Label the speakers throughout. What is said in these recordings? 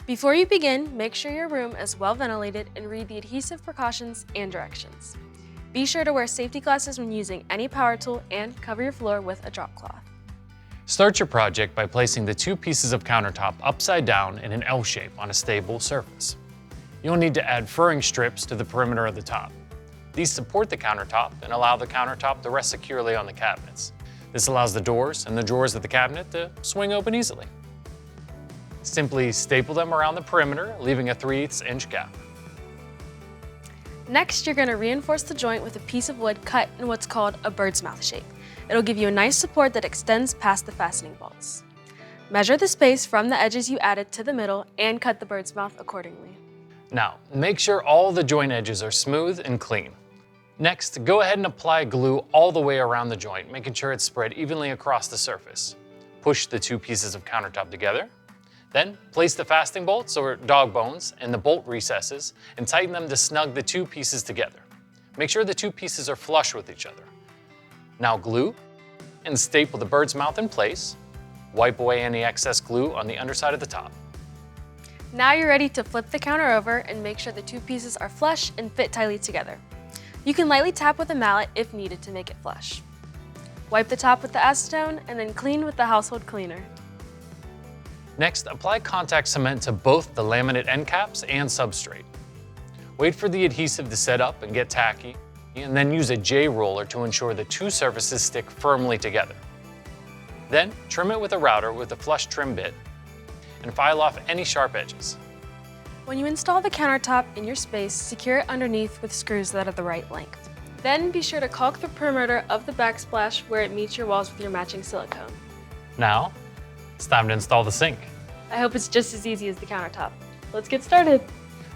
Speaker 1: Before you begin, make sure your room is well ventilated and read the adhesive precautions and directions. Be sure to wear safety glasses when using any power tool and cover your floor with a drop cloth.
Speaker 2: Start your project by placing the 2 pieces of countertop upside down in an L shape on a stable surface. You'll need to add furring strips to the perimeter of the top. These support the countertop and allow the countertop to rest securely on the cabinets. This allows the doors and the drawers of the cabinet to swing open easily. Simply staple them around the perimeter, leaving a 3/8 inch gap.
Speaker 1: Next, you're going to reinforce the joint with a piece of wood cut in what's called a bird's mouth shape. It'll give you a nice support that extends past the fastening bolts. Measure the space from the edges you added to the middle and cut the bird's mouth accordingly.
Speaker 2: Now, make sure all the joint edges are smooth and clean. Next, go ahead and apply glue all the way around the joint, making sure it's spread evenly across the surface. Push the 2 pieces of countertop together. Then, place the fastening bolts or dog bones in the bolt recesses and tighten them to snug the 2 pieces together. Make sure the 2 pieces are flush with each other. Now glue and staple the bird's mouth in place. Wipe away any excess glue on the underside of the top.
Speaker 1: Now you're ready to flip the counter over and make sure the 2 pieces are flush and fit tightly together. You can lightly tap with a mallet if needed to make it flush. Wipe the top with the acetone and then clean with the household cleaner.
Speaker 2: Next, apply contact cement to both the laminate end caps and substrate. Wait for the adhesive to set up and get tacky, and then use a J-roller to ensure the 2 surfaces stick firmly together. Then, trim it with a router with a flush trim bit, and file off any sharp edges.
Speaker 1: When you install the countertop in your space, secure it underneath with screws that are the right length. Then be sure to caulk the perimeter of the backsplash where it meets your walls with your matching silicone.
Speaker 2: Now, it's time to install the sink.
Speaker 1: I hope it's just as easy as the countertop. Let's get started.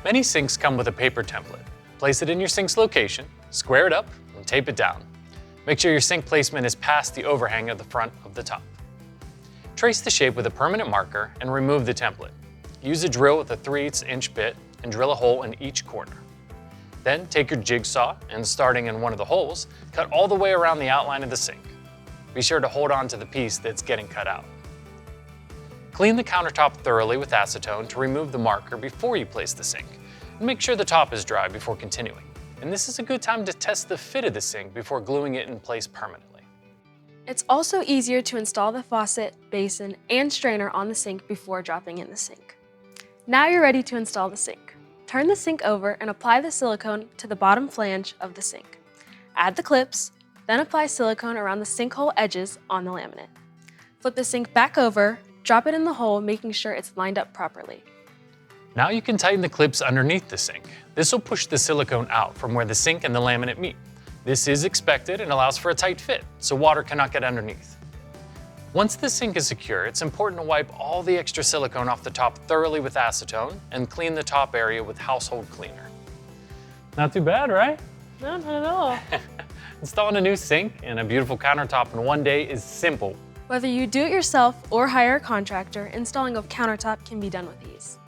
Speaker 2: Many sinks come with a paper template. Place it in your sink's location, square it up, and tape it down. Make sure your sink placement is past the overhang of the front of the top. Trace the shape with a permanent marker and remove the template. Use a drill with a 3/8 inch bit and drill a hole in each corner. Then take your jigsaw and, starting in one of the holes, cut all the way around the outline of the sink. Be sure to hold on to the piece that's getting cut out. Clean the countertop thoroughly with acetone to remove the marker before you place the sink, and make sure the top is dry before continuing. And this is a good time to test the fit of the sink before gluing it in place permanently.
Speaker 1: It's also easier to install the faucet, basin, and strainer on the sink before dropping in the sink. Now you're ready to install the sink. Turn the sink over and apply the silicone to the bottom flange of the sink. Add the clips, then apply silicone around the sinkhole edges on the laminate. Flip the sink back over, drop it in the hole, making sure it's lined up properly.
Speaker 2: Now you can tighten the clips underneath the sink. This will push the silicone out from where the sink and the laminate meet. This is expected and allows for a tight fit, so water cannot get underneath. Once the sink is secure, it's important to wipe all the extra silicone off the top thoroughly with acetone and clean the top area with household cleaner. Not too bad, right?
Speaker 1: No, not at all.
Speaker 2: Installing a new sink and a beautiful countertop in one day is simple.
Speaker 1: Whether you do it yourself or hire a contractor, installing a countertop can be done with ease.